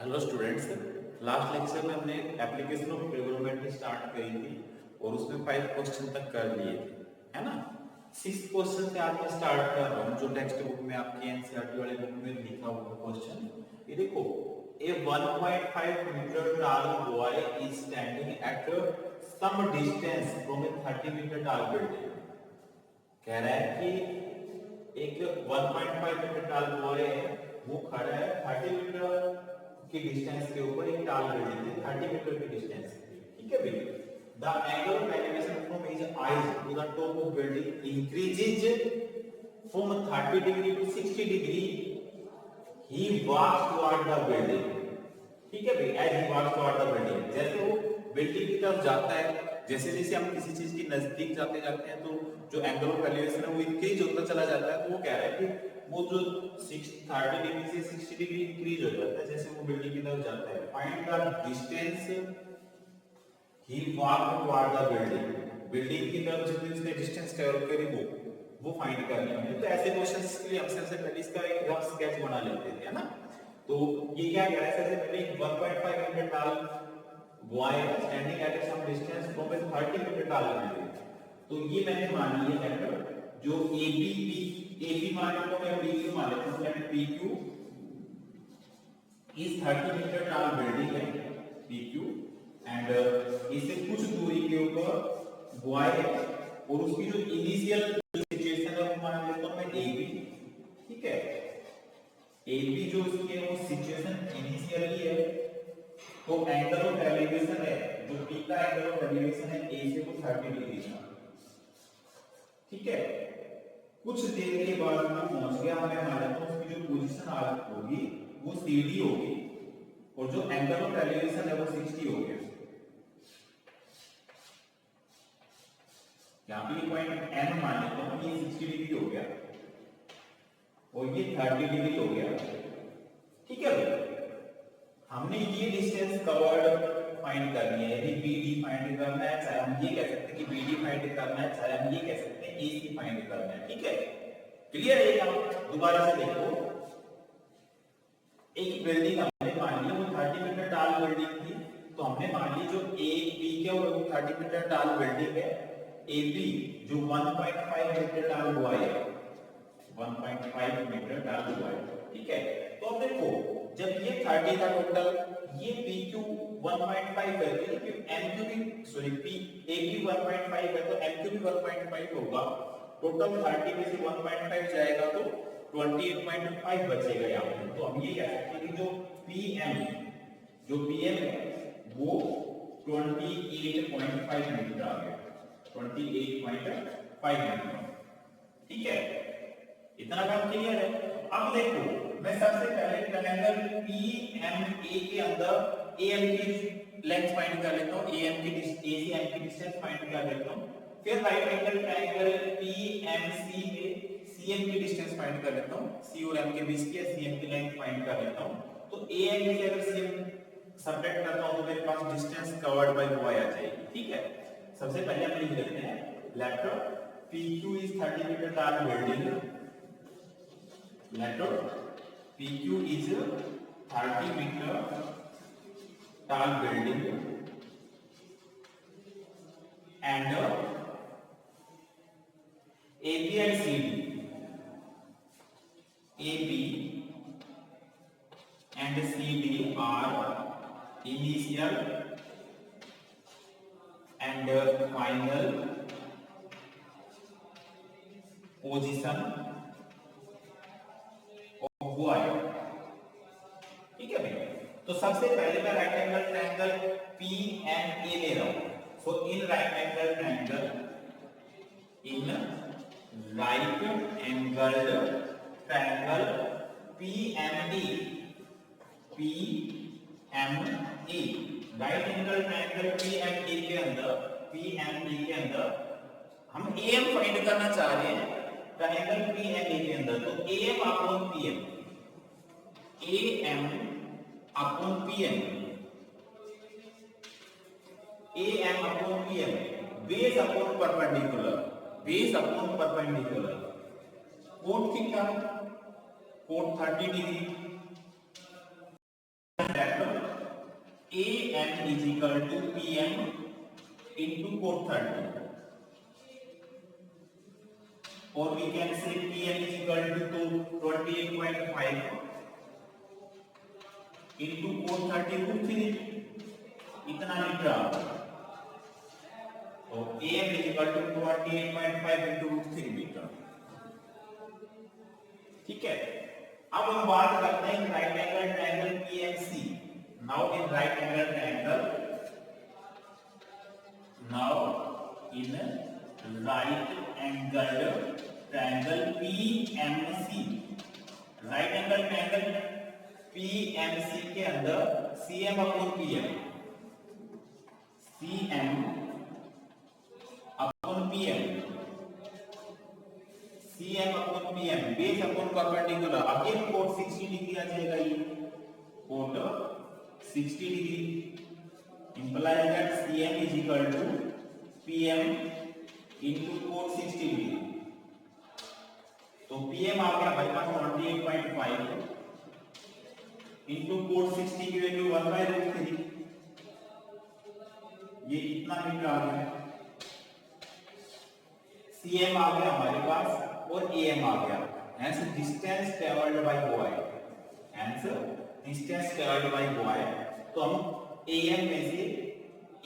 Hello students, last lecture में हमने application of trigonometry start करी थी और उसमें 5 क्वेश्चन तक कर लिए थे, है ना। 6th क्वेश्चन से आज मैं स्टार्ट कर रहा हूँ, जो टेक्स्ट बुक में आपकी एनसीईआरटी वाले बुक में लिखा हुआ क्वेश्चन। ये देखो, ए 1.5 metre tall boy is standing at some distance from a 30 metre tall building। कह रहा है कि एक 1.5 मीटर tall boy है, वो खड़ा है 30 मीटर की डिस्टेंस के ऊपर एक टाल बिल्डिंग है 30 मीटर की डिस्टेंस पे, ठीक है भाई। The angle of elevation from his eyes to the top of building increases from 30 degree to 60 degree. He walks toward the building, ठीक है भाई। As he walks toward the building, जैसे वो बिल्डिंग की तरफ जाता है, जैसे जैसे हम किसी चीज के नजदीक जाते जाते हैं तो जो एंगल ऑफ एलिवेशन है वो इंक्रीज होता चला जाता है। तो वो कह रहा है कि वो जो 30 डिग्री से 60 डिग्री इंक्रीज हो जाता है जैसे वो बिल्डिंग की तरफ जाता है। Find the distance he walked toward the building, building की तरफ जितनी उसने डिस्टेंस ट्रैवल करी वो फाइंड करनी है। तो ऐसे क्वेश्चंस के लिए हम सबसे पहले इसका एक रफ स्केच बना लेते थे, है ना। तो ये क्या कह रहा है, सबसे पहले 1.5 metre tall boy standing at some distance from a 30 metre tall building। तो ये मैंने मान लिया वेक्टर जो AB मान लेता हूं या PQ मान लेता हूं। लेट PQ इस 30 मीटर tall बिल्डिंग है PQ, एंड इससे कुछ दूरी के ऊपर बॉय है और उसकी जो इनिशियल सिचुएशन है वो मान लेता हूं मैं AB, ठीक है। AB जो उसकी है वो सिचुएशन इनिशियली है, तो एंगल ऑफ एलिवेशन है जो P का एंगल ऑफ एलिवेशन है A से वो 30 डिग्री का, ठीक है। कुछ देर के बाद में पहुंच गया, हमें मान लेता हूं उसकी जो पोजीशन होगी वो CD होगी और जो एंगल ऑफ एलिवेशन है वो 60 हो गया। यहां पे पॉइंट N मान लेता हूं ये 60 डिग्री हो गया और ये 30 डिग्री हो गया, ठीक है भाई। हमने ये डिस्टेंस कवर्ड फाइंड करनी है। यदि BD फाइंड करना है, चाहे हम ये कह सकते हैं कि BD फाइंड करना है, चाहे हम ये कह सकते हैं AC फाइंड करना है, ठीक है। क्लियर है? आप दोबारा से देखो, एक बिल्डिंग हमने मान ली वो 30 मीटर tall बिल्डिंग थी, तो हमने मान ली जो AB क्या वो 30 मीटर tall बिल्डिंग है, AB जो 1.5 मीटर tall हुआ है 1.5 मीटर tall हुआ है, ठीक है। तो अब देखो, जब ये 30 था टोटल, ये PQ 1.5 है, तो MQ भी AB 1.5 है तो MQ भी 1.5 होगा। टोटल 30 में से 1.5 जाएगा तो 28.5 बचेगा यहाँ पे। तो हम ये कह सकते हैं कि जो PM है वो 28.5 मीटर आ गया, 28.5 मीटर, ठीक है। इतना काम क्लियर है? अब देखो, मैं सबसे पहले ट्रायंगल PMA के अंदर AM की लेंथ फाइंड कर लेता हूं, AM की AC की डिस्टेंस फाइंड कर लेता हूं। फिर राइट एंगल ट्रायंगल PMC में CM की डिस्टेंस फाइंड कर लेता हूं, C और M के बीच की CM की लेंथ फाइंड कर लेता हूं। तो AM से अगर CM सब्ट्रैक्ट करता हूं तो मेरे पास डिस्टेंस कवर्ड बाय y आ जाएगी, ठीक है। सबसे पहले हम लिख लेते हैं, let PQ is 30 metre tall building, let PQ is 30 meter tall building and AB and CD, AB and CD are initial and final position हुआ है, ठीक है भाई। तो सबसे पहले मैं राइट एंगल ट्रायंगल PMA ले रहा हूं। So in right angle triangle PME, right angle triangle PME के अंदर हम AM फाइंड करना चाह रहे हैं ट्रायंगल PMA के अंदर। तो AM upon PM, AM upon PM, AM upon PM, base upon perpendicular, base upon perpendicular, cot theta, cot 30 degree, is equal to PM into cot 30, or we can say PM is equal to 28.5 into cot 30 root 3, इतना metre आ गया। तो AM is equal to 28.5 into root 3 मीटर। ठीक है, अब हम बात करते हैं right angle triangle PMC। Now in right angle triangle, now in right angle triangle PMC, right angle triangle PMC के अंदर CM upon PM, CM upon PM, CM upon PM, base upon perpendicular, again cot 60 degree आ जाएगा, ये cot 60 degree implies that CM is equal to PM into cot 60 degree. तो PM आ गया हमारे पास 28.5 into cot 60 की value 1/√3, ये इतना metre आ गया। CM आ गया हमारे पास और AM आ गया, hence distance traveled by boy, hence distance traveled by boy। तो हम AM में से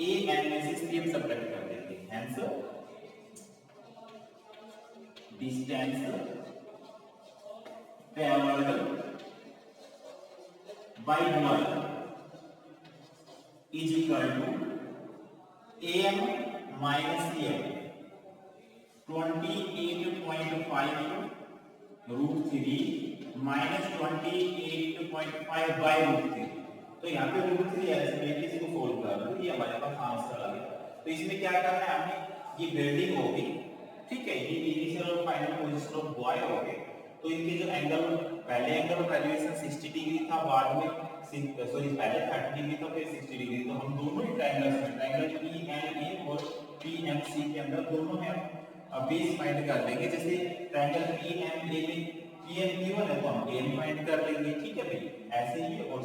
AN में से CM सब्ट्रैक्ट कर देंगे, hence distance traveled by boy is equal to AM minus CM, 28.5 root 3 minus 28.5 by root 3। तो यहाँ पे रूट 3 एलिमिनेट इसको सोल्व कर लो, ये हमारे पास आंसर आ गया। तो इसमें क्या करना है हमने, ये बिल्डिंग होगी, ठीक है, ये इनिशियल और फाइनल पोजीशन ऑफ बॉय हो गए। तो इनके जो एंगल, पहले एंगल ऑफ एलिवेशन 60 डिग्री था, बाद में पहले 30 डिग्री था, फिर 60 डिग्री। तो हम दोनों ही ट्रायंगल्स में, ट्रायंगल PNA और PMC के अंदर दोनों में अब बेस फाइंड कर लेंगे। जैसे ट्रायंगल PMA में PM गिवन है तो हम AM फाइंड कर लेंगे, ठीक है भाई, ऐसे ही। और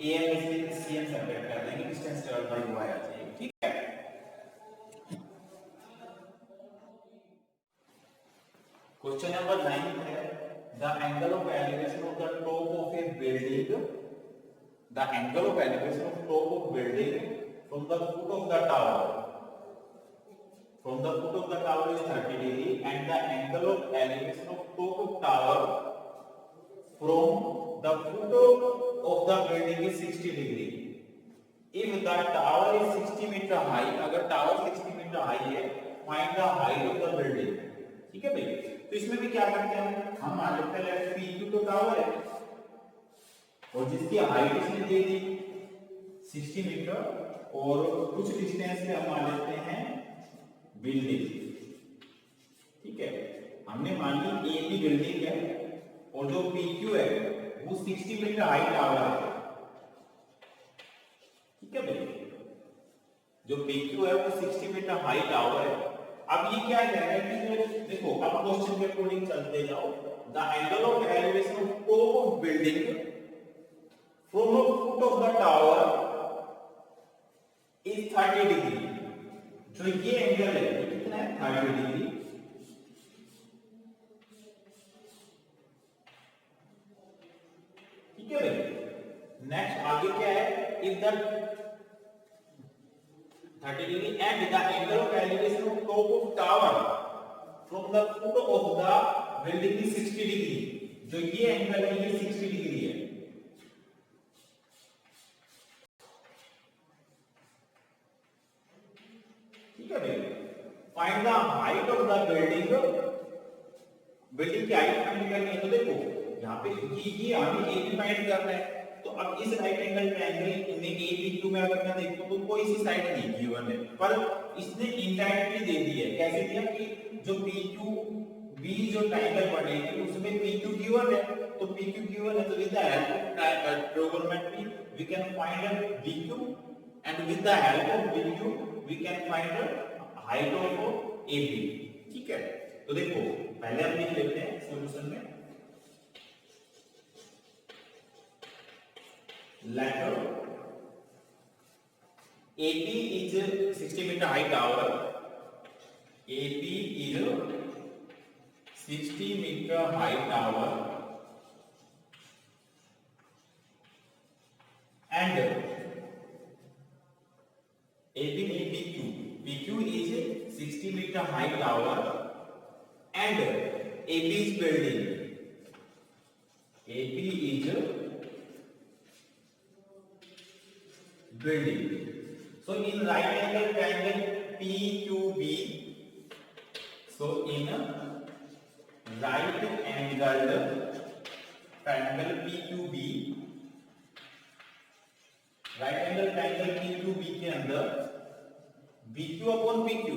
AM में से CM सब्ट्रैक्ट कर देंगे, डिस्टेंस ट्रैवल्ड बाय y आ जाएगी, ठीक है। क्वेश्चन नंबर 9 है, the angle of elevation of the top of A building, the angle of elevation of top of building from the foot of the tower, from the foot of the tower is 30 degree and the angle of elevation of top of tower from the foot of the building is 60 degree। if the tower is 60 meter high, अगर tower 60 meter high है, find the height of the building, ठीक है भाई। तो इसमें भी क्या करते हैं हम, मान लेते हैं PQ तो टावर है और जिसकी हाइट इसने दे दी 60 मीटर और कुछ डिस्टेंस पे हम मान लेते हैं बिल्डिंग, ठीक है। हमने मान ली ए की बिल्डिंग है और जो PQ है वो 60 मीटर हाइट टावर है, ठीक है भाई, जो PQ है वो 60 मीटर हाइट टावर है। अब ये क्या कह रहा है कि जो देखो, अब क्वेश्चन के अकॉर्डिंग चलते जाओ, the angle of elevation of top of building from the foot of the tower is 30 degree. जो ये एंगल है ये कितना है, 30 डिग्री। ठीक है भाई, नेक्स्ट आगे क्या है, if the 30 degree and the angle of elevation of top of tower from the foot of the building is 60 degree. जो ये एंगल है ये 60 डिग्री है, ठीक है भाई। Find the height of the building, building की हाइट फाइंड करनी है। तो देखो यहाँ पे ये हमें ए भी फाइंड करना है। तो अब इस राइट एंगल ट्रायंगल में APQ में अगर मैं देखूं तो कोई सी साइड नहीं गिवन है, पर इसने इनडायरेक्टली दे दी है। कैसे दिया कि जो PQB जो ट्रायंगल बनेगी उसमें PQ गिवन है, तो PQ गिवन है तो with the help of trigonometry we can find BQ and with the help of BQ we can find height of AB, ठीक है। तो देखो पहले हम लिख लेते हैं सॉल्यूशन में, late AP is 60 meter high tower. AP is 60 meter high tower, and AB is PQ. PQ is 60 meter high tower, and AB is building. AB is building. So in right angle triangle PQB, so in right angled triangle PQB, right angle triangle PQB के अंदर BQ upon PQ,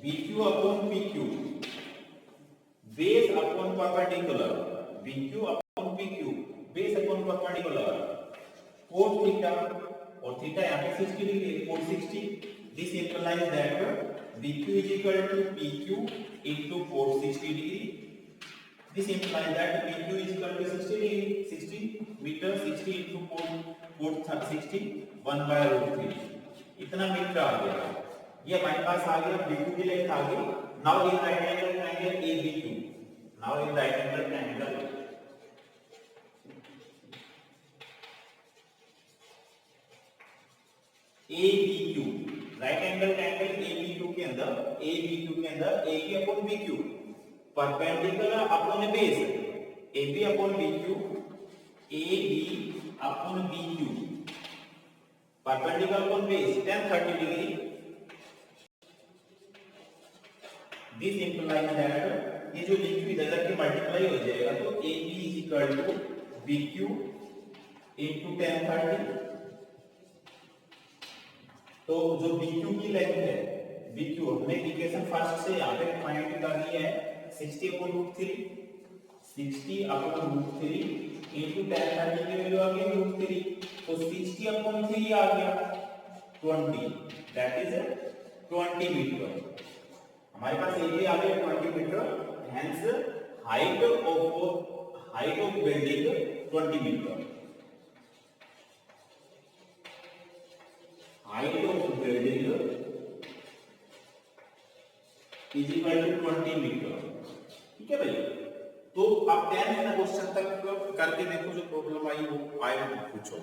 BQ upon PQ, base upon perpendicular, BQ upon PQ, base upon perpendicular, cos theta और theta यहाँ पे 60 degree, cos 60. This implies that BQ is equal to PQ into cos 60 degree. This implies that PQ is equal to 60 degree, 60 meter, 60 into cos 60, 1/√3. इतना metre आ गया. ये हमारे पास आ गया BQ की length आ गई. Now in right angle triangle ABQ. Now in right angle triangle ABQ, right angle triangle ABQ के अंदर AB upon BQ perpendicular upon base, AB upon BQ, AB upon BQ perpendicular upon base tan 30 degree. This implies that ये जो BQ इधर के multiply हो जाएगा तो AB is equal to BQ into tan 30. तो जो BQ की लेंथ है, BQ हमने इक्वेशन फर्स्ट से यहाँ पे फाइंड कर लिया है 60/√3, 60/√3 इनटू tan 30 की वैल्यू आ गई √3, तो 60/3 आ गया 20, दैट इज 20 मीटर. हमारे पास एरिया आ गया 20 metre, hence height of building 20 metre. height of building is equal to 20 metre. ठीक है भाई. तो आप 10 क्वेश्चन तक करके देखो, जो प्रॉब्लम आई वो आए पूछो.